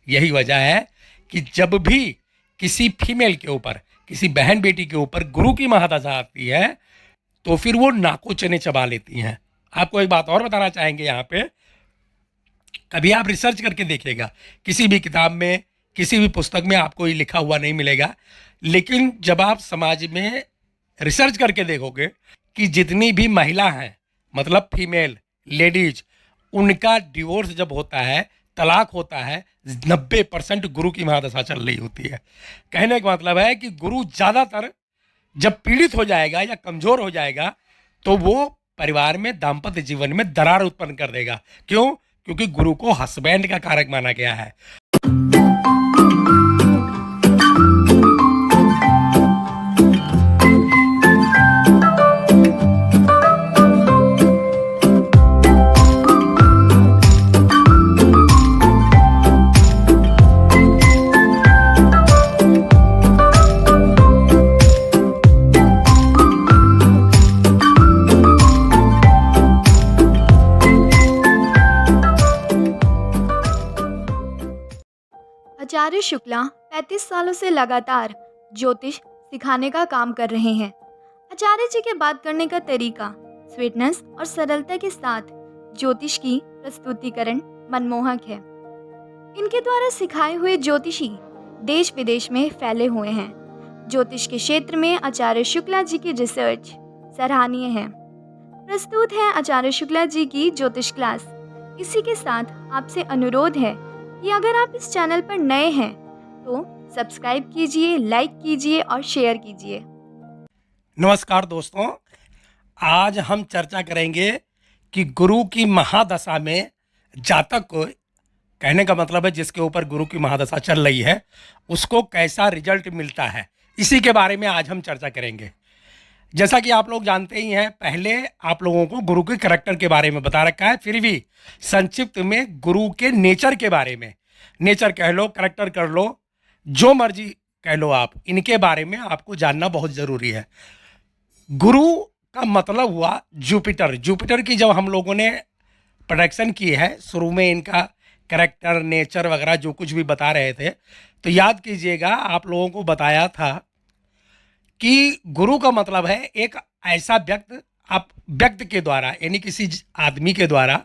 यही वजह है कि जब भी किसी फीमेल के ऊपर, किसी बहन बेटी के ऊपर गुरु की महादशा आती है तो फिर वो नाको चने चबा लेती हैं। आपको एक बात और बताना चाहेंगे यहाँ पे, कभी आप रिसर्च करके देखिएगा, किसी भी किताब में, किसी भी पुस्तक में आपको ये लिखा हुआ नहीं मिलेगा, लेकिन जब आप समाज में रिसर्च करके देखोगे कि जितनी भी महिला हैं, मतलब फीमेल लेडीज, उनका डिवोर्स जब होता है, तलाक होता है, 90% गुरु की महादशा चल रही होती है। कहने का मतलब है कि गुरु ज़्यादातर जब पीड़ित हो जाएगा या कमज़ोर हो जाएगा तो वो परिवार में, दाम्पत्य जीवन में दरार उत्पन्न कर देगा। क्यों? क्योंकि गुरु को हस्बैंड का कारक माना गया है। आचार्य शुक्ला 35 सालों से लगातार ज्योतिष सिखाने का काम कर रहे हैं। आचार्य जी के बात करने का तरीका स्वीटनेस और सरलता के साथ ज्योतिष की प्रस्तुतिकरण मनमोहक है। इनके द्वारा सिखाए हुए ज्योतिषी देश विदेश में फैले हुए हैं। ज्योतिष के क्षेत्र में आचार्य शुक्ला जी की रिसर्च सराहनीय है। प्रस्तुत है आचार्य शुक्ला जी की ज्योतिष क्लास। इसी के साथ आपसे अनुरोध है कि अगर आप इस चैनल पर नए हैं तो सब्सक्राइब कीजिए, लाइक कीजिए और शेयर कीजिए। नमस्कार दोस्तों, आज हम चर्चा करेंगे कि गुरु की महादशा में जातक को, कहने का मतलब है जिसके ऊपर गुरु की महादशा चल रही है, उसको कैसा रिजल्ट मिलता है। इसी के बारे में आज हम चर्चा करेंगे। जैसा कि आप लोग जानते ही हैं, पहले आप लोगों को गुरु के करैक्टर के बारे में बता रखा है, फिर भी संक्षिप्त में गुरु के नेचर के बारे में, नेचर कह लो, करैक्टर कर लो, जो मर्जी कह लो, आप इनके बारे में आपको जानना बहुत ज़रूरी है। गुरु का मतलब हुआ जुपिटर। जुपिटर की जब हम लोगों ने प्रोडक्शन की है, शुरू में इनका करैक्टर, नेचर वगैरह जो कुछ भी बता रहे थे, तो याद कीजिएगा, आप लोगों को बताया था कि गुरु का मतलब है एक ऐसा व्यक्ति, आप व्यक्ति के द्वारा यानी किसी आदमी के द्वारा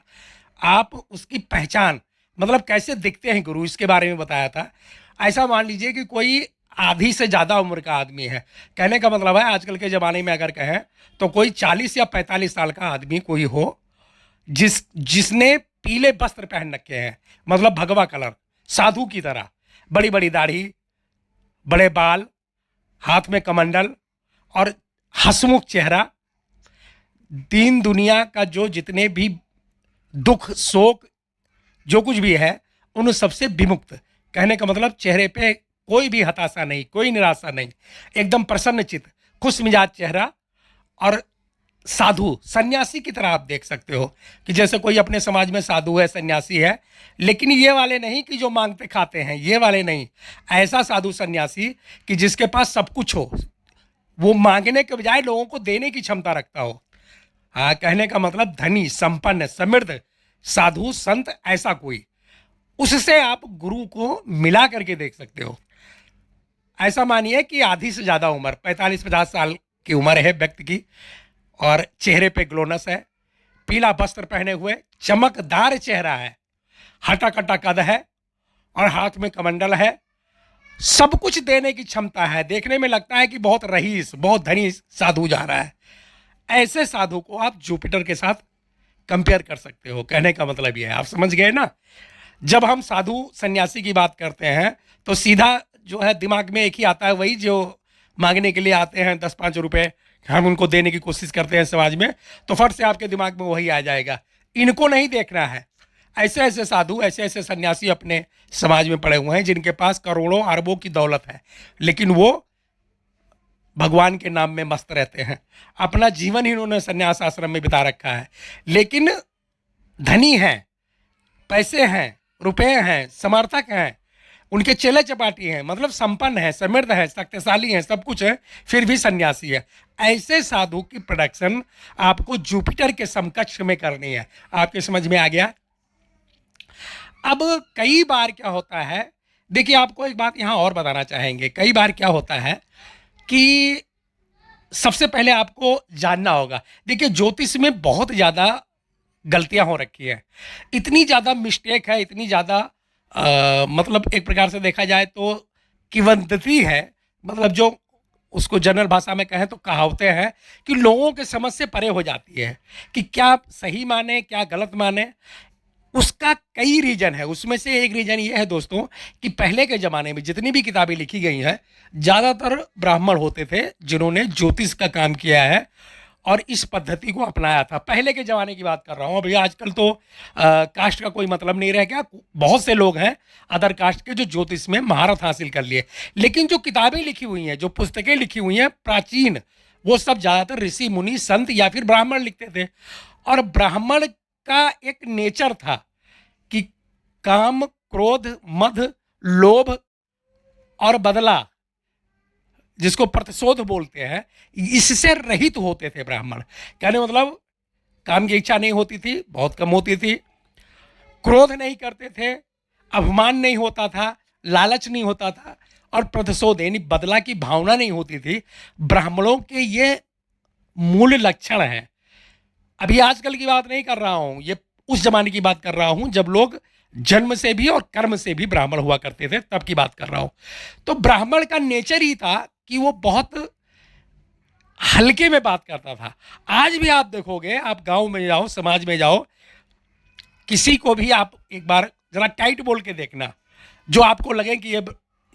आप उसकी पहचान, मतलब कैसे दिखते हैं गुरु, इसके बारे में बताया था। ऐसा मान लीजिए कि कोई आधी से ज़्यादा उम्र का आदमी है। कहने का मतलब है आजकल के ज़माने में अगर कहें तो कोई 40 या 45 साल का आदमी कोई हो जिसने पीले वस्त्र पहन रखे हैं, मतलब भगवा कलर, साधु की तरह, बड़ी बड़ी दाढ़ी, बड़े बाल, हाथ में कमंडल और हंसमुख चेहरा, दीन दुनिया का जो जितने भी दुख, शोक, जो कुछ भी है, उन सबसे विमुक्त। कहने का मतलब चेहरे पे कोई भी हताशा नहीं, कोई निराशा नहीं, एकदम प्रसन्नचित, खुश मिजाज चेहरा, और साधु, सन्यासी की तरह आप देख सकते हो कि जैसे कोई अपने समाज में साधु है, सन्यासी है, लेकिन ये वाले नहीं कि जो मांगते खाते हैं, ये वाले नहीं। ऐसा साधु सन्यासी कि जिसके पास सब कुछ हो, वो मांगने के बजाय लोगों को देने की क्षमता रखता हो। हाँ, कहने का मतलब धनी, संपन्न, समृद्ध साधु संत, ऐसा कोई, उससे आप गुरु को मिला करके देख सकते हो। ऐसा मानिए कि आधी से ज़्यादा उम्र, 45-50 साल की उम्र है व्यक्ति की, और चेहरे पे ग्लोनेस है, पीला वस्त्र पहने हुए, चमकदार चेहरा है, हटा कटा कद है और हाथ में कमंडल है, सब कुछ देने की क्षमता है। देखने में लगता है कि बहुत रईस, बहुत धनी साधु जा रहा है। ऐसे साधु को आप जुपिटर के साथ कंपेयर कर सकते हो। कहने का मतलब ये है, आप समझ गए ना। जब हम साधु सन्यासी की बात करते हैं तो सीधा जो है दिमाग में एक ही आता है, वही जो मांगने के लिए आते हैं 10-5 रुपए, हम उनको देने की कोशिश करते हैं समाज में, तो फट से आपके दिमाग में वही आ जाएगा। इनको नहीं देखना है। ऐसे ऐसे साधु, ऐसे ऐसे सन्यासी अपने समाज में पड़े हुए हैं जिनके पास करोड़ों अरबों की दौलत है, लेकिन वो भगवान के नाम में मस्त रहते हैं। अपना जीवन ही इन्होंने सन्यास आश्रम में बिता रखा है, लेकिन धनी हैं, पैसे हैं, रुपए हैं, समर्थक हैं, उनके चेले चपाटी हैं, मतलब संपन्न है, समृद्ध है, शक्तिशाली हैं, सब कुछ है, फिर भी सन्यासी है। ऐसे साधु की प्रोडक्शन आपको जुपिटर के समकक्ष में करनी है। आपके समझ में आ गया। अब कई बार क्या होता है, देखिए आपको एक बात यहाँ और बताना चाहेंगे, कई बार क्या होता है कि सबसे पहले आपको जानना होगा, देखिए ज्योतिष में बहुत ज़्यादा गलतियां हो रखी हैं, इतनी ज़्यादा मिस्टेक है, इतनी ज़्यादा मतलब एक प्रकार से देखा जाए तो किंवदंती है, मतलब जो उसको जनरल भाषा में कहें तो कहावतें हैं कि लोगों के समझ से परे हो जाती है कि क्या सही माने क्या गलत माने। उसका कई रीजन है, उसमें से एक रीजन ये है दोस्तों कि पहले के ज़माने में जितनी भी किताबें लिखी गई हैं ज़्यादातर ब्राह्मण होते थे जिन्होंने ज्योतिष का काम किया है और इस पद्धति को अपनाया था। पहले के ज़माने की बात कर रहा हूँ, अभी आजकल तो कास्ट का कोई मतलब नहीं रह गया, बहुत से लोग हैं अदर कास्ट के जो ज्योतिष में महारत हासिल कर लिए, लेकिन जो किताबें लिखी हुई हैं, जो पुस्तकें लिखी हुई हैं प्राचीन, वो सब ज़्यादातर ऋषि मुनि संत या फिर ब्राह्मण लिखते थे। और ब्राह्मण का एक नेचर था कि काम, क्रोध, मद, लोभ और बदला, जिसको प्रतिशोध बोलते हैं, इससे रहित होते थे ब्राह्मण। कहने मतलब काम की इच्छा नहीं होती थी, बहुत कम होती थी, क्रोध नहीं करते थे, अभिमान नहीं होता था, लालच नहीं होता था और प्रतिशोध यानी बदला की भावना नहीं होती थी। ब्राह्मणों के ये मूल लक्षण हैं। अभी आजकल की बात नहीं कर रहा हूं, ये उस जमाने की बात कर रहा हूं जब लोग जन्म से भी और कर्म से भी ब्राह्मण हुआ करते थे, तब की बात कर रहा हूं। तो ब्राह्मण का नेचर ही था कि वो बहुत हल्के में बात करता था। आज भी आप देखोगे, आप गांव में जाओ, समाज में जाओ, किसी को भी आप एक बार जरा टाइट बोल के देखना, जो आपको लगे कि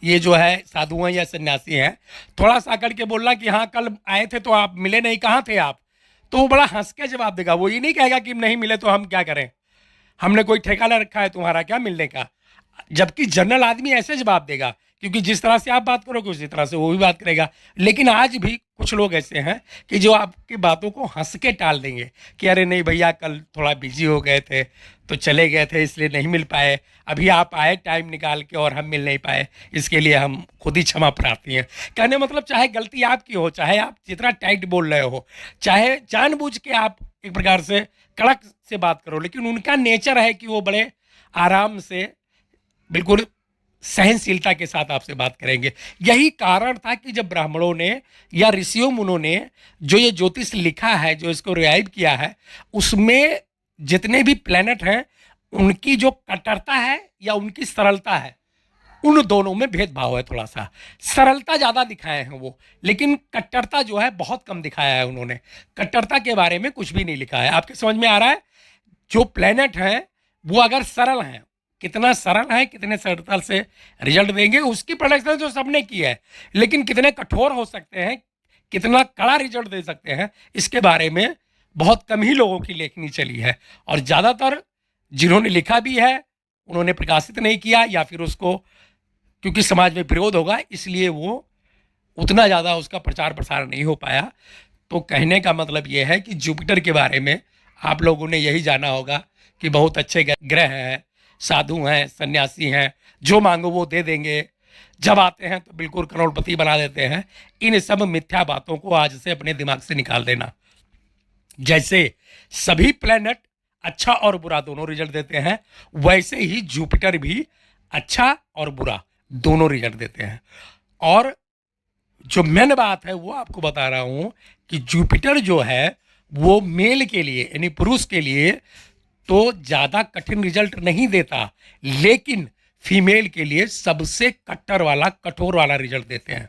ये जो है साधु हैं या सन्यासी हैं, थोड़ा सा करके बोलना कि हाँ कल आए थे तो आप मिले नहीं, कहाँ थे आप, तो वो बड़ा हंस के जवाब देगा। वो ये नहीं कहेगा कि नहीं मिले तो हम क्या करें, हमने कोई ठेका ले रखा है तुम्हारा क्या मिलने का। जबकि जनरल आदमी ऐसे जवाब देगा, क्योंकि जिस तरह से आप बात करोगे उसी तरह से वो भी बात करेगा। लेकिन आज भी कुछ लोग ऐसे हैं कि जो आपकी बातों को हंस के टाल देंगे कि अरे नहीं भैया कल थोड़ा बिजी हो गए थे तो चले गए थे इसलिए नहीं मिल पाए, अभी आप आए टाइम निकाल के और हम मिल नहीं पाए, इसके लिए हम खुद ही क्षमा प्रार्थी हैं। कहने मतलब चाहे गलती आपकी हो, चाहे आप जितना टाइट बोल रहे हो, चाहे जानबूझ के आप एक प्रकार से कड़क से बात करो, लेकिन उनका नेचर है कि वो बड़े आराम से, बिल्कुल सहनशीलता के साथ आपसे बात करेंगे। यही कारण था कि जब ब्राह्मणों ने या ऋषियों मुनों ने जो ये ज्योतिष लिखा है, जो इसको रिवाइव किया है, उसमें जितने भी प्लैनेट हैं उनकी जो कट्टरता है या उनकी सरलता है, उन दोनों में भेदभाव है। थोड़ा सा सरलता ज़्यादा दिखाए हैं वो, लेकिन कट्टरता जो है बहुत कम दिखाया है उन्होंने। कट्टरता के बारे में कुछ भी नहीं लिखा है। आपके समझ में आ रहा है, जो प्लैनेट हैं वो अगर सरल हैं, कितना सरल है, कितने सरलता से रिजल्ट देंगे, उसकी प्रोडक्शन जो सबने की है, लेकिन कितने कठोर हो सकते हैं, कितना कड़ा रिजल्ट दे सकते हैं, इसके बारे में बहुत कम ही लोगों की लेखनी चली है। और ज़्यादातर जिन्होंने लिखा भी है उन्होंने प्रकाशित नहीं किया, या फिर उसको क्योंकि समाज में विरोध होगा इसलिए वो उतना ज़्यादा उसका प्रचार प्रसार नहीं हो पाया। तो कहने का मतलब ये है कि जुपिटर के बारे में आप लोगों ने यही जाना होगा कि बहुत अच्छे ग्रह हैं, साधु हैं, सन्यासी हैं, जो मांगो वो दे देंगे, जब आते हैं तो बिल्कुल करोड़पति बना देते हैं। इन सब मिथ्या बातों को आज से अपने दिमाग से निकाल देना। जैसे सभी प्लैनेट अच्छा और बुरा दोनों रिजल्ट देते हैं, वैसे ही जुपिटर भी अच्छा और बुरा दोनों रिजल्ट देते हैं। और जो मेन बात है वो आपको बता रहा हूं कि जुपिटर जो है वो मेल के लिए यानी पुरुष के लिए तो ज़्यादा कठिन रिजल्ट नहीं देता, लेकिन फीमेल के लिए सबसे कट्टर वाला, कठोर वाला रिजल्ट देते हैं।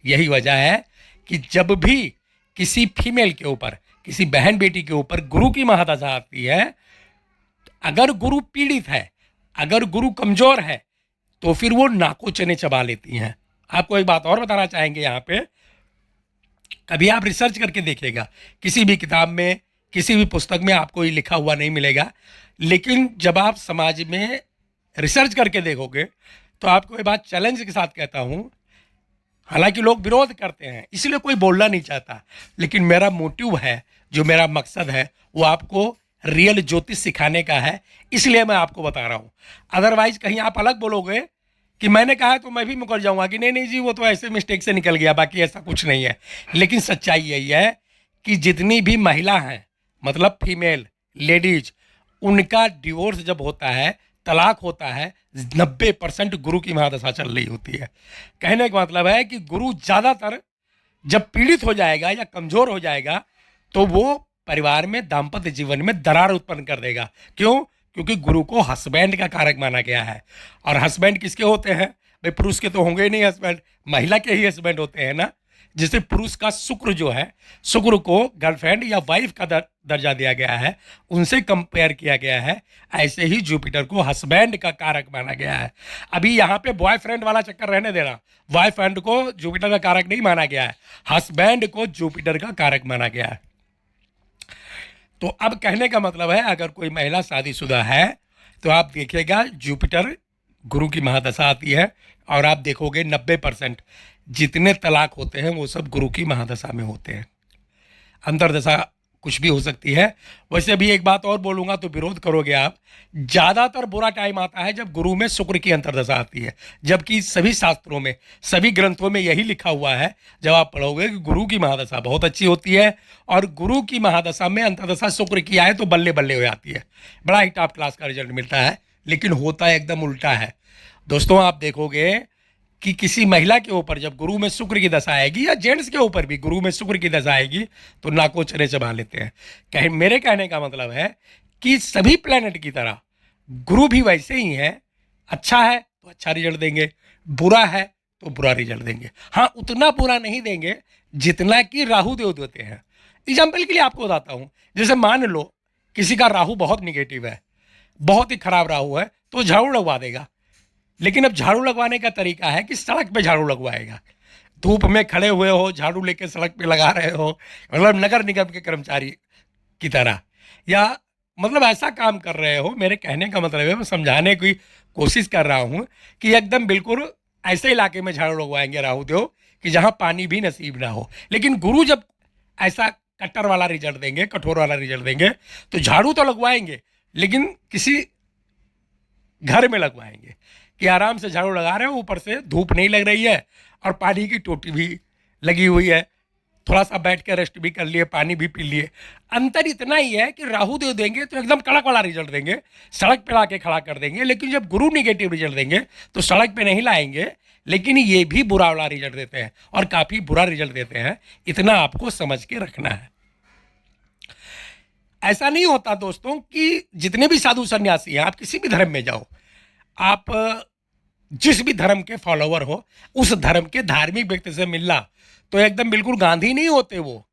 यही वजह है कि जब भी किसी फीमेल के ऊपर, किसी बहन बेटी के ऊपर गुरु की महादशा आती है, अगर गुरु पीड़ित है, अगर गुरु कमजोर है, तो फिर वो नाको चने चबा लेती हैं। आपको एक बात और बताना चाहेंगे यहाँ पे, कभी आप रिसर्च करके देखिएगा, किसी भी किताब में, किसी भी पुस्तक में आपको ये लिखा हुआ नहीं मिलेगा, लेकिन जब आप समाज में रिसर्च करके देखोगे तो आपको ये बात चैलेंज के साथ कहता हूँ, हालांकि लोग विरोध करते हैं इसलिए कोई बोलना नहीं चाहता, लेकिन मेरा मोटिव है, जो मेरा मकसद है वो आपको रियल ज्योतिष सिखाने का है, इसलिए मैं आपको बता रहा हूँ। अदरवाइज कहीं आप अलग बोलोगे कि मैंने कहा है तो मैं भी मुकर जाऊंगा कि नहीं नहीं जी वो तो ऐसे मिस्टेक से निकल गया, बाकी ऐसा कुछ नहीं है। लेकिन सच्चाई यही है कि जितनी भी महिला हैं, मतलब फीमेल लेडीज, उनका डिवोर्स जब होता है तलाक होता है 90% गुरु की महादशा चल रही होती है। कहने का मतलब है कि गुरु ज़्यादातर जब पीड़ित हो जाएगा या कमज़ोर हो जाएगा तो वो परिवार में दाम्पत्य जीवन में दरार उत्पन्न कर देगा। क्यों? क्योंकि गुरु को हस्बैंड का कारक माना गया है। और हस्बैंड किसके होते हैं भाई? पुरुष के तो होंगे ही नहीं हस्बैंड, महिला के ही हस्बैंड होते हैं ना। जैसे पुरुष का शुक्र जो है, शुक्र को गर्लफ्रेंड या वाइफ का दर्जा दिया गया है, उनसे कंपेयर किया गया है, ऐसे ही जुपिटर को हस्बैंड का कारक माना गया है। अभी यहाँ पे बॉयफ्रेंड वाला चक्कर रहने देना, बॉयफ्रेंड को जुपिटर का कारक नहीं माना गया है, हस्बैंड को जुपिटर का कारक माना गया है। तो अब कहने का मतलब है, अगर कोई महिला शादीशुदा है तो आप देखिएगा जुपिटर गुरु की महादशा आती है और आप देखोगे 90% जितने तलाक होते हैं वो सब गुरु की महादशा में होते हैं। अंतर्दशा कुछ भी हो सकती है। वैसे भी एक बात और बोलूँगा तो विरोध करोगे आप, ज़्यादातर बुरा टाइम आता है जब गुरु में शुक्र की अंतर्दशा आती है, जबकि सभी शास्त्रों में, सभी ग्रंथों में यही लिखा हुआ है जब आप पढ़ोगे कि गुरु की महादशा बहुत अच्छी होती है और गुरु की महादशा में अंतर्दशा शुक्र की आए तो बल्ले बल्ले हो जाती है, बड़ा ही टॉप क्लास का रिजल्ट मिलता है। लेकिन होता एकदम उल्टा है दोस्तों। आप देखोगे कि किसी महिला के ऊपर जब गुरु में शुक्र की दशा आएगी, या जेंट्स के ऊपर भी गुरु में शुक्र की दशा आएगी, तो नाको चने चबा लेते हैं। मेरे कहने का मतलब है कि सभी प्लेनेट की तरह गुरु भी वैसे ही है, अच्छा है तो अच्छा रिजल्ट देंगे, बुरा है तो बुरा रिजल्ट देंगे। हाँ, उतना बुरा नहीं देंगे जितना कि राहु देव देते हैं। एग्जाम्पल के लिए आपको बताता हूँ, जैसे मान लो किसी का राहु बहुत निगेटिव है, बहुत ही खराब राहु है, तो झाड़ू लगवा देगा। लेकिन अब झाड़ू लगवाने का तरीका है कि सड़क पे झाड़ू लगवाएगा। धूप में खड़े हुए हो, झाड़ू लेके सड़क पे लगा रहे हो, मतलब नगर निगम के कर्मचारी की तरह, या मतलब ऐसा काम कर रहे हो। मेरे कहने का मतलब है, मैं समझाने की कोशिश कर रहा हूँ कि एकदम बिल्कुल ऐसे इलाके में झाड़ू लगवाएंगे राहु देव कि जहाँ पानी भी नसीब ना हो। लेकिन गुरु जब ऐसा कट्टर वाला रिजल्ट देंगे, कठोर वाला रिजल्ट देंगे, तो झाड़ू तो लगवाएंगे लेकिन किसी घर में लगवाएंगे कि आराम से झाड़ू लगा रहे हो, ऊपर से धूप नहीं लग रही है और पानी की टोटी भी लगी हुई है, थोड़ा सा बैठ के रेस्ट भी कर लिए, पानी भी पी लिए। अंतर इतना ही है कि राहु देव देंगे तो एकदम कड़क वाला रिजल्ट देंगे, सड़क पे लाके खड़ा कर देंगे। लेकिन जब गुरु निगेटिव रिजल्ट देंगे तो सड़क पे नहीं लाएंगे, लेकिन ये भी बुरा वाला रिजल्ट देते हैं और काफ़ी बुरा रिजल्ट देते हैं। इतना आपको समझ के रखना है। ऐसा नहीं होता दोस्तों कि जितने भी साधु सन्यासी हैं, आप किसी भी धर्म में जाओ, आप जिस भी धर्म के फॉलोवर हो, उस धर्म के धार्मिक व्यक्ति से मिलना तो एकदम बिल्कुल गांधी नहीं होते वो।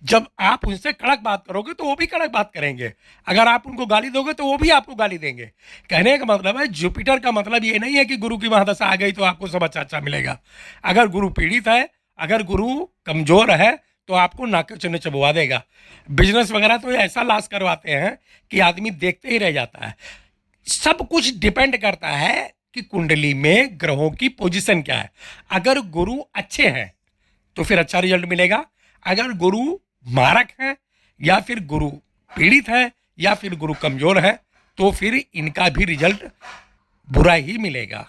जब आप उनसे कड़क बात करोगे तो वो भी कड़क बात करेंगे, अगर आप उनको गाली दोगे तो वो भी आपको गाली देंगे। कहने का मतलब है, जुपिटर का मतलब ये नहीं है कि गुरु की महादशा आ गई तो आपको सब अच्छा अच्छा मिलेगा। अगर गुरु पीड़ित है, अगर गुरु कमजोर है तो आपको नाक चुन्ने चबवा देगा। बिजनेस वगैरह तो ऐसा लॉस करवाते हैं कि आदमी देखते ही रह जाता है। सब कुछ डिपेंड करता है कि कुंडली में ग्रहों की पोजीशन क्या है। अगर गुरु अच्छे हैं तो फिर अच्छा रिजल्ट मिलेगा, अगर गुरु मारक है या फिर गुरु पीड़ित है या फिर गुरु कमजोर है तो फिर इनका भी रिजल्ट बुरा ही मिलेगा।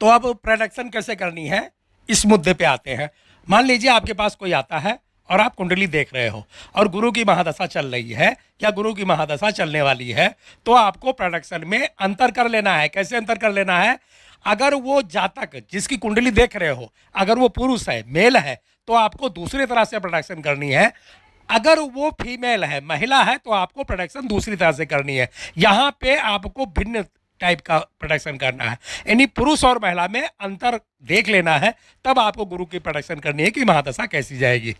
तो अब प्रेडिक्शन कैसे करनी है, इस मुद्दे पे आते हैं। मान लीजिए आपके पास कोई आता है और आप कुंडली देख रहे हो और गुरु की महादशा चल रही है या गुरु की महादशा चलने वाली है, तो आपको प्रेडिक्शन में अंतर कर लेना है। कैसे अंतर कर लेना है? अगर वो जातक जिसकी कुंडली देख रहे हो, अगर वो पुरुष है, मेल है, तो आपको दूसरी तरह से प्रोडक्शन करनी है। अगर वो फीमेल है, महिला है, तो आपको प्रोडक्शन दूसरी तरह से करनी है। यहाँ पे आपको भिन्न टाइप का प्रोडक्शन करना है, यानी पुरुष और महिला में अंतर देख लेना है, तब आपको गुरु की प्रोडक्शन करनी है कि महादशा कैसी जाएगी।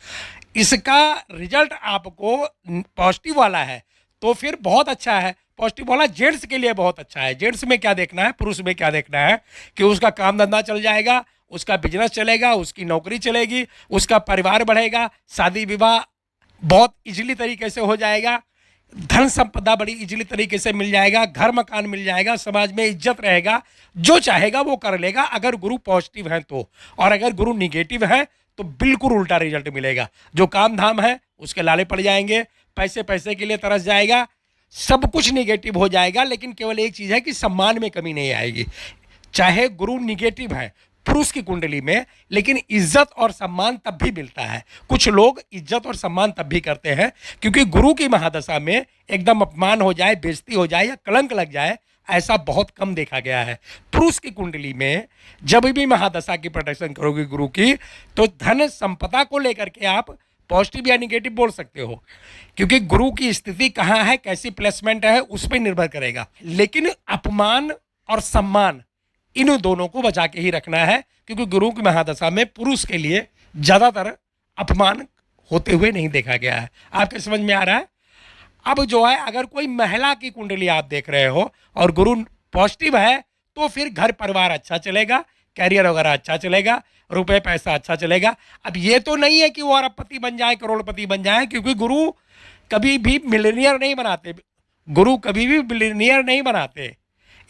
इसका रिजल्ट आपको पॉजिटिव वाला है तो फिर बहुत अच्छा है। पॉजिटिव वाला जेंट्स के लिए बहुत अच्छा है। जेंट्स में क्या देखना है, पुरुष में क्या देखना है कि उसका काम धंधा चल जाएगा, उसका बिजनेस चलेगा, उसकी नौकरी चलेगी, उसका परिवार बढ़ेगा, शादी विवाह बहुत इजीली तरीके से हो जाएगा, धन संपदा बड़ी इजीली तरीके से मिल जाएगा, घर मकान मिल जाएगा, समाज में इज्जत रहेगा, जो चाहेगा वो कर लेगा अगर गुरु पॉजिटिव है तो। और अगर गुरु निगेटिव है तो बिल्कुल उल्टा रिजल्ट मिलेगा। जो काम धाम है उसके लाले पड़ जाएंगे, पैसे पैसे के लिए तरस जाएगा, सब कुछ निगेटिव हो जाएगा। लेकिन केवल एक चीज़ है कि सम्मान में कमी नहीं आएगी। चाहे गुरु निगेटिव है पुरुष की कुंडली में, लेकिन इज्जत और सम्मान तब भी मिलता है। कुछ लोग इज्जत और सम्मान तब भी करते हैं क्योंकि गुरु की महादशा में एकदम अपमान हो जाए, बेइज्जती हो जाए या कलंक लग जाए, ऐसा बहुत कम देखा गया है। पुरुष की कुंडली में जब भी महादशा की प्रोटेक्शन करोगे गुरु की, तो धन संपदा को लेकर के आप पॉजिटिव या निगेटिव बोल सकते हो, क्योंकि गुरु की स्थिति कहाँ है, कैसी प्लेसमेंट है, उस पर निर्भर करेगा। लेकिन अपमान और सम्मान इन दोनों को बचा के ही रखना है, क्योंकि गुरु की महादशा में पुरुष के लिए ज्यादातर अपमान होते हुए नहीं देखा गया है। आपके समझ में आ रहा है? अब जो है, अगर कोई महिला की कुंडली आप देख रहे हो और गुरु पॉजिटिव है, तो फिर घर परिवार अच्छा चलेगा, कैरियर वगैरह अच्छा चलेगा, रुपए पैसा अच्छा चलेगा। अब ये तो नहीं है कि वो अरबपति बन जाए, करोड़पति बन जाए, क्योंकि गुरु कभी भी मिलेनियर नहीं बनाते। गुरु कभी भी मिलेनियर नहीं बनाते,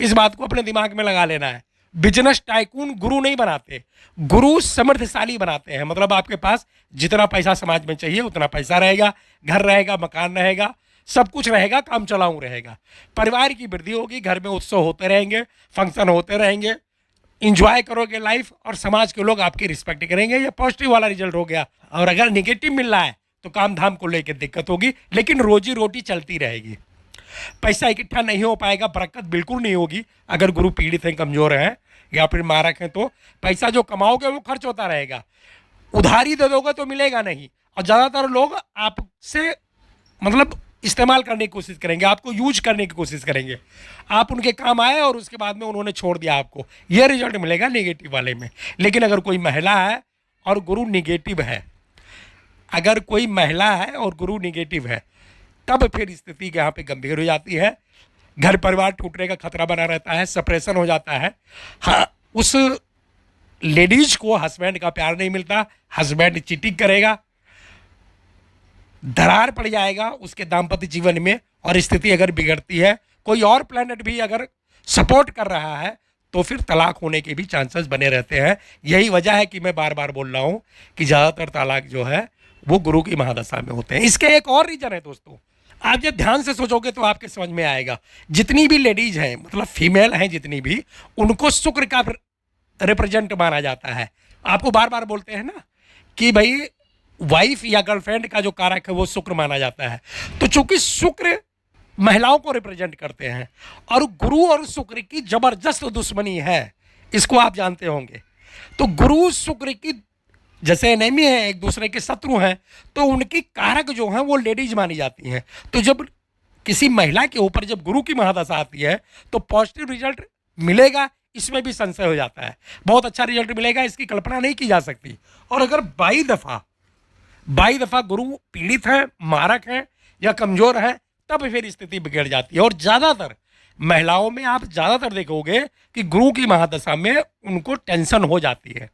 इस बात को अपने दिमाग में लगा लेना है। बिजनेस टाइकून गुरु नहीं बनाते, गुरु समृद्धशाली बनाते हैं। मतलब आपके पास जितना पैसा समाज में चाहिए उतना पैसा रहेगा, घर रहेगा, मकान रहेगा, सब कुछ रहेगा, काम चलाऊ रहेगा, परिवार की वृद्धि होगी, घर में उत्सव होते रहेंगे, फंक्शन होते रहेंगे, इंजॉय करोगे लाइफ, और समाज के लोग आपकी रिस्पेक्ट करेंगे। ये पॉजिटिव वाला रिजल्ट हो गया। और अगर निगेटिव मिल रहा है तो काम धाम को लेकर दिक्कत होगी, लेकिन रोजी रोटी चलती रहेगी, पैसा इकट्ठा नहीं हो पाएगा, बरकत बिल्कुल नहीं होगी। अगर गुरु पीड़ित हैं, कमजोर हैं या फिर मारक हैं, तो पैसा जो कमाओगे वो खर्च होता रहेगा, उधारी दे दोगे तो मिलेगा नहीं। और ज़्यादातर लोग आपसे मतलब इस्तेमाल करने की कोशिश करेंगे, आपको यूज करने की कोशिश करेंगे, आप उनके काम आए और उसके बाद में उन्होंने छोड़ दिया आपको। यह रिजल्ट मिलेगा नेगेटिव वाले में। लेकिन अगर कोई महिला है और गुरु निगेटिव है, अगर कोई महिला है और गुरु निगेटिव है, तब फिर स्थिति यहाँ पे गंभीर हो जाती है। घर परिवार टूटने का खतरा बना रहता है, सेपरेशन हो जाता है। हाँ, उस लेडीज को हस्बैंड का प्यार नहीं मिलता, हस्बैंड चीटिंग करेगा, दरार पड़ जाएगा उसके दाम्पत्य जीवन में, और स्थिति अगर बिगड़ती है, कोई और प्लैनेट भी अगर सपोर्ट कर रहा है, तो फिर तलाक होने के भी चांसेस बने रहते हैं। यही वजह है कि मैं बार बार बोल रहा हूँ कि ज़्यादातर तलाक जो है वो गुरु की महादशा में होते हैं। इसके एक और रीजन है दोस्तों, आप जब ध्यान से सोचोगे तो आपके समझ में आएगा। जितनी भी लेडीज हैं, मतलब फीमेल हैं जितनी भी, उनको शुक्र का रिप्रेजेंट माना जाता है। आपको बार बार बोलते हैं ना कि भाई वाइफ या गर्लफ्रेंड का जो कारक है वो शुक्र माना जाता है। तो चूंकि शुक्र महिलाओं को रिप्रेजेंट करते हैं और गुरु और शुक्र की जबरदस्त दुश्मनी है, इसको आप जानते होंगे। तो गुरु शुक्र की जैसे एनेमी है, एक दूसरे के शत्रु हैं, तो उनकी कारक जो हैं वो लेडीज मानी जाती हैं। तो जब किसी महिला के ऊपर जब गुरु की महादशा आती है तो पॉजिटिव रिजल्ट मिलेगा, इसमें भी संशय हो जाता है। बहुत अच्छा रिजल्ट मिलेगा, इसकी कल्पना नहीं की जा सकती। और अगर बाई दफा गुरु पीड़ित है, मारक है या कमजोर है, तब फिर स्थिति बिगड़ जाती है। और ज्यादातर महिलाओं में आप ज्यादातर देखोगे कि गुरु की महादशा में उनको टेंशन हो जाती है।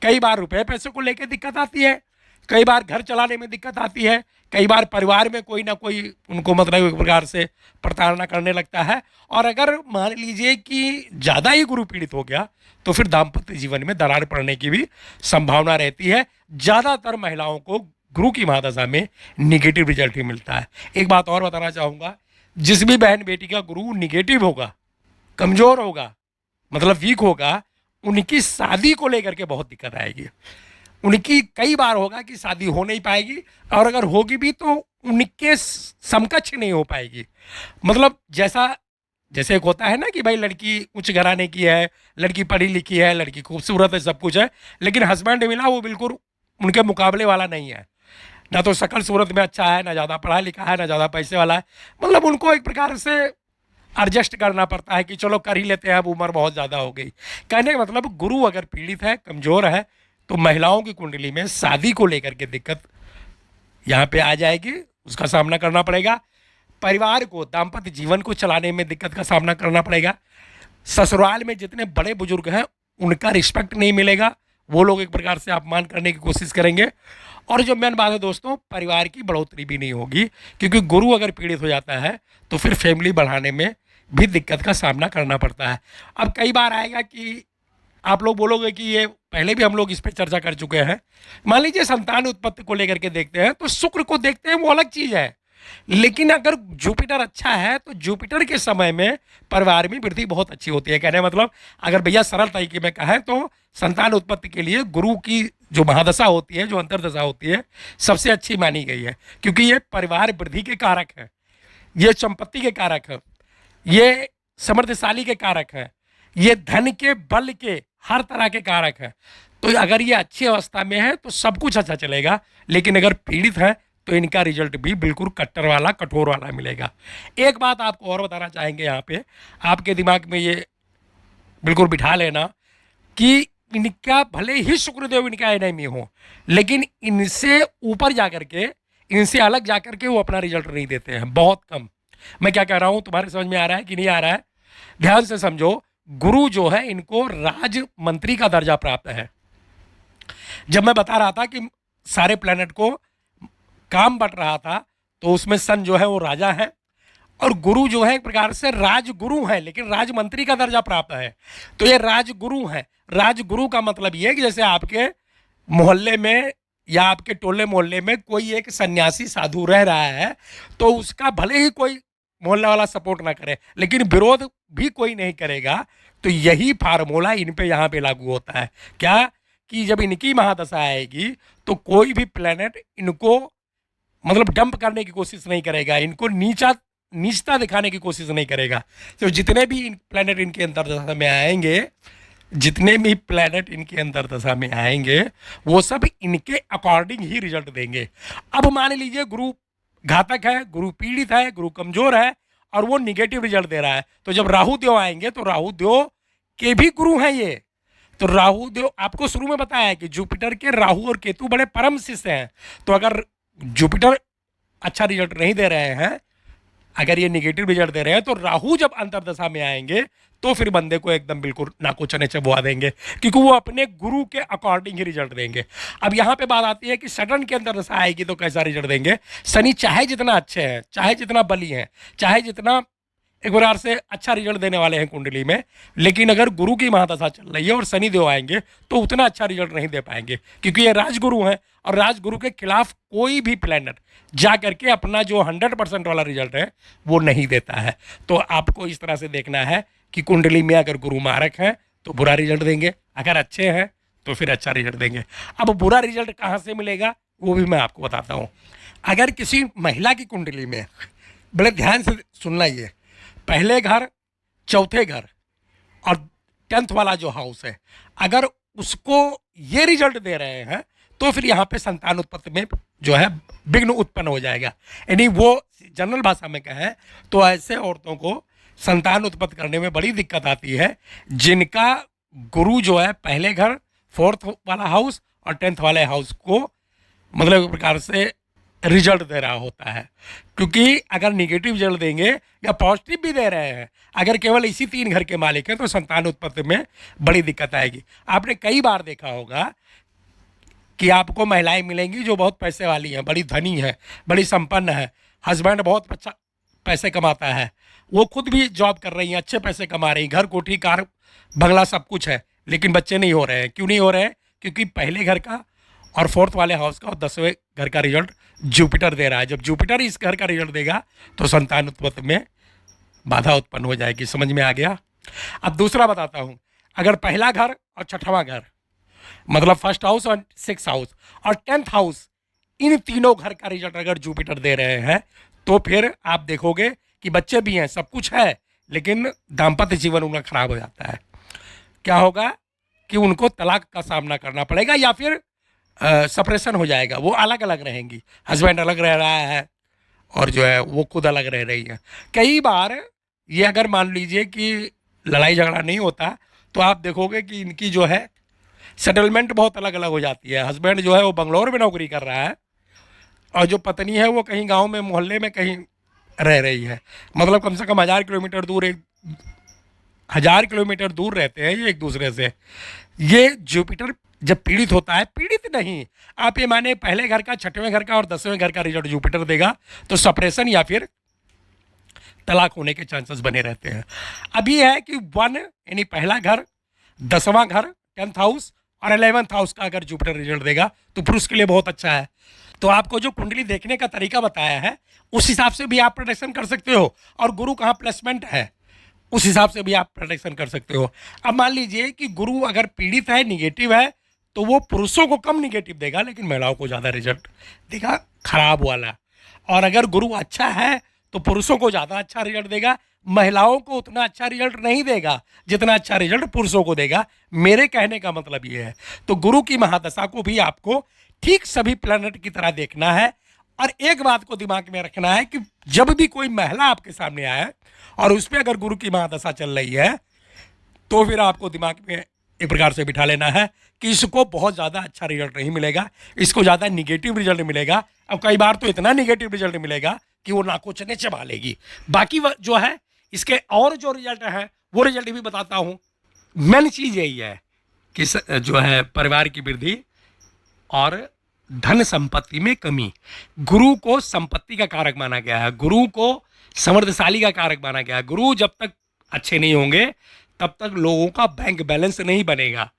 कई बार रुपए पैसे को लेकर दिक्कत आती है, कई बार घर चलाने में दिक्कत आती है, कई बार परिवार में कोई ना कोई उनको मतलब एक प्रकार से प्रताड़ना करने लगता है। और अगर मान लीजिए कि ज़्यादा ही गुरु पीड़ित हो गया तो फिर दाम्पत्य जीवन में दरार पड़ने की भी संभावना रहती है। ज़्यादातर महिलाओं को गुरु की महादशा में निगेटिव रिजल्ट ही मिलता है। एक बात और बताना चाहूँगा, जिस भी बहन बेटी का गुरु निगेटिव होगा, कमज़ोर होगा, मतलब वीक होगा, उनकी शादी को लेकर के बहुत दिक्कत आएगी। उनकी कई बार होगा कि शादी हो नहीं पाएगी, और अगर होगी भी तो उनके समकक्ष नहीं हो पाएगी। मतलब जैसे एक होता है ना कि भाई लड़की उच्च घराने की है, लड़की पढ़ी लिखी है, लड़की खूबसूरत है, सब कुछ है, लेकिन हस्बैंड मिला वो बिल्कुल उनके मुकाबले वाला नहीं है। ना तो शक्ल सूरत में अच्छा है, ना ज़्यादा पढ़ा लिखा है, ना ज़्यादा पैसे वाला है। मतलब उनको एक प्रकार से एडजस्ट करना पड़ता है कि चलो कर ही लेते हैं, अब उम्र बहुत ज़्यादा हो गई। कहने का मतलब गुरु अगर पीड़ित है, कमज़ोर है, तो महिलाओं की कुंडली में शादी को लेकर के दिक्कत यहाँ पे आ जाएगी, उसका सामना करना पड़ेगा। परिवार को, दाम्पत्य जीवन को चलाने में दिक्कत का सामना करना पड़ेगा। ससुराल में जितने बड़े बुजुर्ग हैं उनका रिस्पेक्ट नहीं मिलेगा, वो लोग एक प्रकार से अपमान करने की कोशिश करेंगे। और जो मेन बात है दोस्तों, परिवार की बढ़ोतरी भी नहीं होगी, क्योंकि गुरु अगर पीड़ित हो जाता है तो फिर फैमिली बढ़ाने में भी दिक्कत का सामना करना पड़ता है। अब कई बार आएगा कि आप लोग बोलोगे कि ये पहले भी हम लोग इस पर चर्चा कर चुके हैं। मान लीजिए संतान उत्पत्ति को लेकर के देखते हैं तो शुक्र को देखते हैं, वो अलग चीज़ है। लेकिन अगर जुपिटर अच्छा है तो जुपिटर के समय में परिवार में वृद्धि बहुत अच्छी होती है। कहने मतलब अगर भैया सरल तरीके में कहें तो संतान उत्पत्ति के लिए गुरु की जो महादशा होती है, जो अंतर्दशा होती है, सबसे अच्छी मानी गई है, क्योंकि ये परिवार वृद्धि के कारक है, ये संपत्ति के कारक है, ये समृद्धशाली के कारक हैं, ये धन के बल के हर तरह के कारक हैं। तो अगर ये अच्छी अवस्था में है तो सब कुछ अच्छा चलेगा, लेकिन अगर पीड़ित है तो इनका रिजल्ट भी बिल्कुल कट्टर वाला, कठोर वाला मिलेगा। एक बात आपको और बताना चाहेंगे, यहाँ पे आपके दिमाग में ये बिल्कुल बिठा लेना कि इनका भले ही शुक्रदेव इनका एनिमी हो, लेकिन इनसे ऊपर जाकर के, इनसे अलग जाकर के वो अपना रिजल्ट नहीं देते हैं, बहुत कम। मैं क्या कह रहा हूँ, तुम्हारे समझ में आ रहा है कि नहीं आ रहा है? ध्यान से समझो, गुरु जो है इनको राज मंत्री का दर्जा प्राप्त है। जब मैं बता रहा था कि सारे प्लैनेट को काम बट रहा था, तो उसमें सन जो है वो राजा है, और गुरु जो है एक प्रकार से राजगुरु है, लेकिन राजमंत्री का दर्जा प्राप्त है। तो ये राजगुरु है। राजगुरु का मतलब ये कि जैसे आपके मोहल्ले में या आपके टोले मोहल्ले में कोई एक सन्यासी साधु रह रहा है, तो उसका भले ही कोई मोहल्ला वाला सपोर्ट ना करे, लेकिन विरोध भी कोई नहीं करेगा। तो यही फार्मूला इन पे यहाँ पे लागू होता है। क्या कि जब इनकी महादशा आएगी तो कोई भी प्लेनेट इनको मतलब डंप करने की कोशिश नहीं करेगा, इनको नीचता दिखाने की कोशिश नहीं करेगा। तो जितने भी प्लैनेट इनके अंतर्दशा में आएंगे, जितने भी प्लैनेट इनके अंतर्दशा में आएंगे, वो सब इनके अकॉर्डिंग ही रिजल्ट देंगे। अब मान लीजिए गुरु घातक है, गुरु पीड़ित है, गुरु कमजोर है और वो निगेटिव रिजल्ट दे रहा है, तो जब राहु देव आएंगे तो राहु देव के भी गुरु हैं ये। तो राहु देव, आपको शुरू में बताया है कि जुपिटर के राहु और केतु बड़े परम शिष्य हैं। तो अगर जुपिटर अच्छा रिजल्ट नहीं दे रहे हैं, अगर ये निगेटिव रिजल्ट दे रहे हैं, तो राहु जब अंतर्दशा में आएंगे तो फिर बंदे को एकदम बिल्कुल नाको चने चबवा देंगे, क्योंकि वो अपने गुरु के अकॉर्डिंग ही रिजल्ट देंगे। अब यहाँ पे बात आती है कि सटन के अंतर्दशा आएगी तो कैसा रिजल्ट देंगे। शनि चाहे जितना अच्छे हैं, चाहे जितना बली हैं, चाहे जितना एक बार से अच्छा रिजल्ट देने वाले हैं कुंडली में, लेकिन अगर गुरु की महादशा चल रही है और शनि देव आएंगे तो उतना अच्छा रिजल्ट नहीं दे पाएंगे, क्योंकि ये राजगुरु हैं और राजगुरु के खिलाफ कोई भी प्लैनेट जा करके अपना जो 100% वाला रिजल्ट है वो नहीं देता है। तो आपको इस तरह से देखना है कि कुंडली में अगर गुरु मारक हैं तो बुरा रिजल्ट देंगे, अगर अच्छे हैं तो फिर अच्छा रिजल्ट देंगे। अब बुरा रिजल्ट कहाँ से मिलेगा वो भी मैं आपको बताता हूँ। अगर किसी महिला की कुंडली में, बड़े ध्यान से सुनना, ये पहले घर, चौथे घर और 10th वाला जो हाउस है, अगर उसको ये रिजल्ट दे रहे हैं तो फिर यहाँ पे संतान उत्पत्ति में जो है विघ्न उत्पन्न हो जाएगा। यानी वो जनरल भाषा में कहें तो ऐसे औरतों को संतान उत्पत्ति करने में बड़ी दिक्कत आती है जिनका गुरु जो है पहले घर, 4th वाला हाउस और 10th वाले हाउस को मतलब एक प्रकार से रिजल्ट दे रहा होता है। क्योंकि अगर निगेटिव रिजल्ट देंगे या पॉजिटिव भी दे रहे हैं, अगर केवल इसी 3 घर के मालिक हैं तो संतान उत्पत्ति में बड़ी दिक्कत आएगी। आपने कई बार देखा होगा कि आपको महिलाएं मिलेंगी जो बहुत पैसे वाली हैं, बड़ी धनी है, बड़ी संपन्न है, हस्बैंड बहुत अच्छा पैसे कमाता है, वो खुद भी जॉब कर रही हैं, अच्छे पैसे कमा रही हैं, घर कोठी कार बंगला सब कुछ है, लेकिन बच्चे नहीं हो रहे हैं। क्यों नहीं हो रहे हैं? क्योंकि पहले घर का और 4th वाले हाउस का और 10वें घर का रिजल्ट जुपिटर दे रहा है। जब जुपिटर इस घर का रिजल्ट देगा तो संतान उत्पत्ति में बाधा उत्पन्न हो जाएगी। समझ में आ गया? अब दूसरा बताता हूँ। अगर पहला घर और 6वां घर मतलब 1st हाउस और 6th हाउस और 10th हाउस, इन तीनों घर का रिजल्ट अगर जुपिटर दे रहे हैं तो फिर आप देखोगे कि बच्चे भी हैं, सब कुछ है, लेकिन दाम्पत्य जीवन उनका खराब हो जाता है। क्या होगा कि उनको तलाक का सामना करना पड़ेगा या फिर सेपरेशन हो जाएगा। वो अलग अलग रहेंगी, हस्बैंड अलग रह रहा है और जो है वो खुद अलग रह रही है। कई बार ये अगर मान लीजिए कि लड़ाई झगड़ा नहीं होता तो आप देखोगे कि इनकी जो है सेटलमेंट बहुत अलग अलग हो जाती है। हस्बैंड जो है वो बंगलौर में नौकरी कर रहा है और जो पत्नी है वो कहीं गांव में मोहल्ले में कहीं रह रही है। मतलब कम से कम 1000 किलोमीटर दूर, 1000 किलोमीटर दूर रहते हैं ये एक दूसरे से। ये जुपिटर जब पीड़ित होता है, पीड़ित नहीं, आप ये माने पहले घर का, 6वें घर का और 10वें घर का रिजल्ट जुपिटर देगा तो सेपरेशन या फिर तलाक होने के चांसेस बने रहते हैं। अभी है कि 1 यानी पहला घर, 10वां घर, 10th हाउस और 11th हाउस का अगर जुपिटर रिजल्ट देगा तो पुरुष के लिए बहुत अच्छा है। तो आपको जो कुंडली देखने का तरीका बताया है उस हिसाब से भी आप प्रोटेक्शन कर सकते हो, और गुरु कहाँ प्लेसमेंट है उस हिसाब से भी आप प्रोटेक्शन कर सकते हो। अब मान लीजिए कि गुरु अगर पीड़ित है, निगेटिव है, तो वो पुरुषों को कम निगेटिव देगा लेकिन महिलाओं को ज़्यादा रिजल्ट देगा खराब वाला। और अगर गुरु अच्छा है तो पुरुषों को ज़्यादा अच्छा रिजल्ट देगा, महिलाओं को उतना अच्छा रिजल्ट नहीं देगा जितना अच्छा रिजल्ट पुरुषों को देगा। मेरे कहने का मतलब ये है। तो गुरु की महादशा को भी आपको ठीक सभी प्लैनेट की तरह देखना है। और एक बात को दिमाग में रखना है कि जब भी कोई महिला आपके सामने आए और उस पर अगर गुरु की महादशा चल रही है, तो फिर आपको दिमाग में एक प्रकार से बिठा लेना है कि इसको बहुत ज़्यादा अच्छा रिजल्ट नहीं मिलेगा, इसको ज़्यादा निगेटिव रिजल्ट मिलेगा। अब कई बार तो इतना निगेटिव रिजल्ट मिलेगा कि वो नाकों चने चबा लेगी। बाकी जो है इसके और जो रिजल्ट है वो रिजल्ट भी बताता हूँ। मेन चीज़ यही है कि जो है परिवार की वृद्धि और धन संपत्ति में कमी। गुरु को संपत्ति का कारक माना गया है, गुरु को समृद्धशाली का कारक माना गया है। गुरु जब तक अच्छे नहीं होंगे तब तक लोगों का बैंक बैलेंस नहीं बनेगा,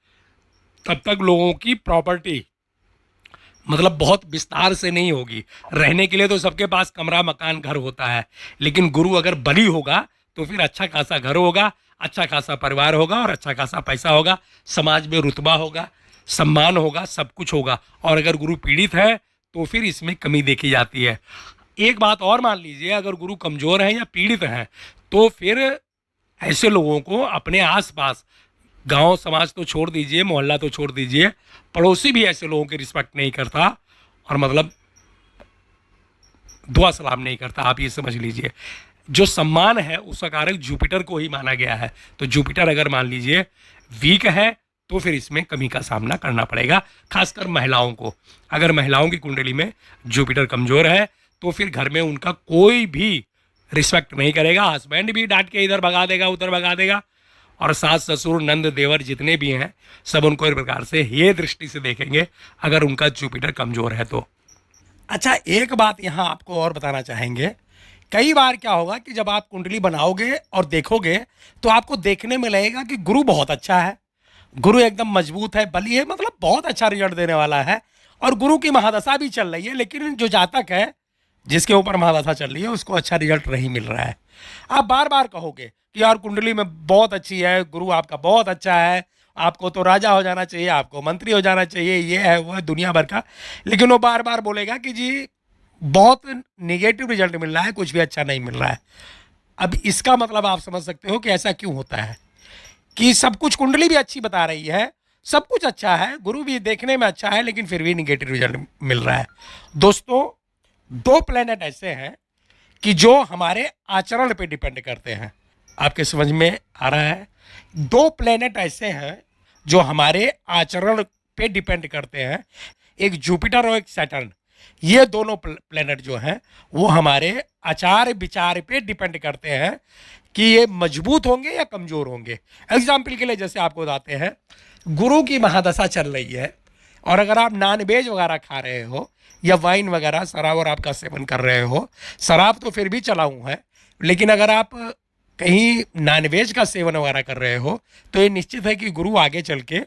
तब तक लोगों की प्रॉपर्टी मतलब बहुत विस्तार से नहीं होगी। रहने के लिए तो सबके पास कमरा मकान घर होता है, लेकिन गुरु अगर बली होगा तो फिर अच्छा खासा घर होगा, अच्छा खासा परिवार होगा और अच्छा खासा पैसा होगा, समाज में रुतबा होगा, सम्मान होगा, सब कुछ होगा। और अगर गुरु पीड़ित है तो फिर इसमें कमी देखी जाती है। एक बात और मान लीजिए, अगर गुरु कमज़ोर हैं या पीड़ित हैं तो फिर ऐसे लोगों को अपने आसपास, गांव समाज तो छोड़ दीजिए, मोहल्ला तो छोड़ दीजिए, पड़ोसी भी ऐसे लोगों की रिस्पेक्ट नहीं करता और मतलब दुआ सलाम नहीं करता। आप ये समझ लीजिए, जो सम्मान है उसका कारक जुपिटर को ही माना गया है। तो जुपिटर अगर मान लीजिए वीक है तो फिर इसमें कमी का सामना करना पड़ेगा, खासकर महिलाओं को। अगर महिलाओं की कुंडली में जुपिटर कमज़ोर है तो फिर घर में उनका कोई भी रिस्पेक्ट नहीं करेगा, हस्बैंड भी डांट के इधर भगा देगा उधर भगा देगा, और सास ससुर नंद देवर जितने भी हैं सब उनको एक प्रकार से ये दृष्टि से देखेंगे अगर उनका जुपिटर कमज़ोर है तो। अच्छा, एक बात यहाँ आपको और बताना चाहेंगे। कई बार क्या होगा कि जब आप कुंडली बनाओगे और देखोगे तो आपको देखने में लगेगा कि गुरु बहुत अच्छा है, गुरु एकदम मजबूत है, बली है, मतलब बहुत अच्छा रिजल्ट देने वाला है, और गुरु की महादशा भी चल रही है, लेकिन जो जातक है जिसके ऊपर महादशा चल रही है उसको अच्छा रिजल्ट नहीं मिल रहा है। आप बार बार कहोगे कि यार कुंडली में बहुत अच्छी है, गुरु आपका बहुत अच्छा है, आपको तो राजा हो जाना चाहिए, आपको मंत्री हो जाना चाहिए, ये है वो है दुनिया भर का, लेकिन वो बार बार बोलेगा कि जी बहुत निगेटिव रिजल्ट मिल रहा है, कुछ भी अच्छा नहीं मिल रहा है। अब इसका मतलब आप समझ सकते हो कि ऐसा क्यों होता है कि सब कुछ कुंडली भी अच्छी बता रही है, सब कुछ अच्छा है, गुरु भी देखने में अच्छा है, लेकिन फिर भी निगेटिव रिजल्ट मिल रहा है। दोस्तों, दो प्लेनेट ऐसे हैं कि जो हमारे आचरण पे डिपेंड करते हैं। आपके समझ में आ रहा है? दो प्लेनेट ऐसे हैं जो हमारे आचरण पे डिपेंड करते हैं, एक जुपिटर और एक सैटर्न। ये दोनों प्लेनेट जो हैं वो हमारे आचार विचार पे डिपेंड करते हैं कि ये मजबूत होंगे या कमज़ोर होंगे। एग्जाम्पल के लिए जैसे आपको बताते हैं, गुरु की महादशा चल रही है और अगर आप नॉन वेज वगैरह खा रहे हो या वाइन वगैरह शराब और आपका सेवन कर रहे हो, शराब तो फिर भी चलाऊँ है, लेकिन अगर आप कहीं नॉनवेज का सेवन वगैरह कर रहे हो तो ये निश्चित है कि गुरु आगे चल के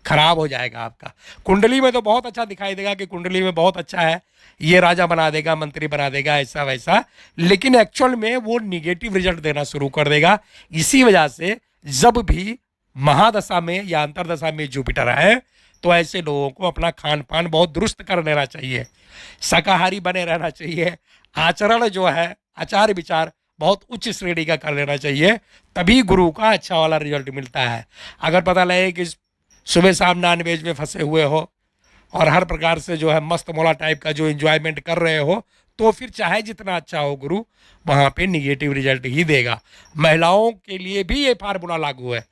खराब हो जाएगा आपका। कुंडली में तो बहुत अच्छा दिखाई देगा कि कुंडली में बहुत अच्छा है, ये राजा बना देगा, मंत्री बना देगा, ऐसा वैसा, लेकिन एक्चुअल में वो निगेटिव रिजल्ट देना शुरू कर देगा। इसी वजह से जब भी महादशा में या अंतरदशा में जुपिटर आए तो ऐसे लोगों को अपना खान पान बहुत दुरुस्त कर लेना चाहिए, शाकाहारी बने रहना चाहिए, आचरण जो है आचार विचार बहुत उच्च श्रेणी का कर लेना चाहिए, तभी गुरु का अच्छा वाला रिजल्ट मिलता है। अगर पता लगे कि सुबह शाम नॉन वेज में फंसे हुए हो और हर प्रकार से जो है मस्त मौला टाइप का जो एंजॉयमेंट कर रहे हो, तो फिर चाहे जितना अच्छा हो गुरु वहाँ पे निगेटिव रिजल्ट ही देगा। महिलाओं के लिए भी ये फार्मूला लागू है।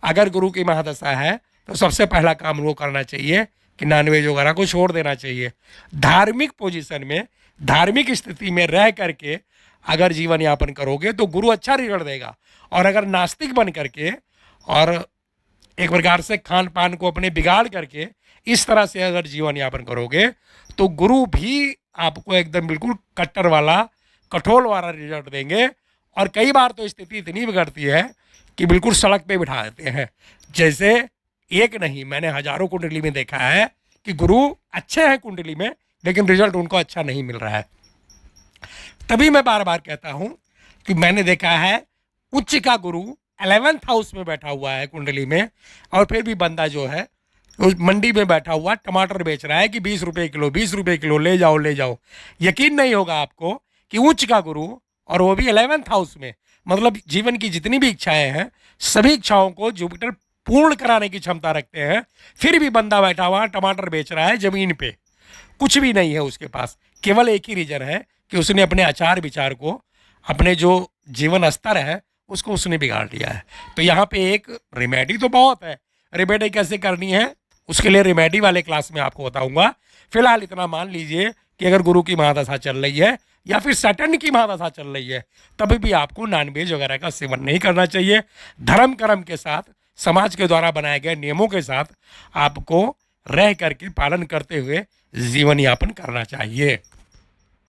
अगर गुरु की महादशा है तो सबसे पहला काम वो करना चाहिए कि नॉनवेज वगैरह को छोड़ देना चाहिए। धार्मिक पोजीशन में, धार्मिक स्थिति में रह करके अगर जीवन यापन करोगे तो गुरु अच्छा रिजल्ट देगा। और अगर नास्तिक बन करके और एक प्रकार से खान पान को अपने बिगाड़ करके इस तरह से अगर जीवन यापन करोगे तो गुरु भी आपको एकदम बिल्कुल कट्टर वाला, कठोर वाला रिजल्ट देंगे। और कई बार तो स्थिति इतनी बिगड़ती है कि बिल्कुल सड़क पे बिठा देते हैं। जैसे एक नहीं, मैंने हजारों कुंडली में देखा है कि गुरु अच्छे हैं कुंडली में लेकिन रिजल्ट उनको अच्छा नहीं मिल रहा है। तभी मैं बार बार कहता हूँ कि मैंने देखा है उच्च का गुरु 11th हाउस में बैठा हुआ है कुंडली में, और फिर भी बंदा जो है मंडी में बैठा हुआ टमाटर बेच रहा है कि 20 रुपये किलो, 20 रुपये किलो, ले जाओ ले जाओ। यकीन नहीं होगा आपको कि उच्च का गुरु और वो भी 11th हाउस में मतलब जीवन की जितनी भी इच्छाएं हैं, सभी इच्छाओं को जुपिटर पूर्ण कराने की क्षमता रखते हैं। फिर भी बंदा बैठा हुआ टमाटर बेच रहा है जमीन पे, कुछ भी नहीं है उसके पास। केवल एक ही रीजन है कि उसने अपने आचार विचार को, अपने जो जीवन स्तर है उसको उसने बिगाड़ लिया है। तो यहाँ पे एक रेमेडी तो बहुत है, रेमेडी कैसे करनी है उसके लिए रेमेडी वाले क्लास में आपको बताऊंगा। फिलहाल इतना मान लीजिए कि अगर गुरु की महादशा चल रही है या फिर सैटर्न की महादशा चल रही है, तभी भी आपको नॉनवेज वगैरह का सेवन नहीं करना चाहिए। धर्म कर्म के साथ, समाज के द्वारा बनाए गए नियमों के साथ आपको रह करके पालन करते हुए जीवन यापन करना चाहिए।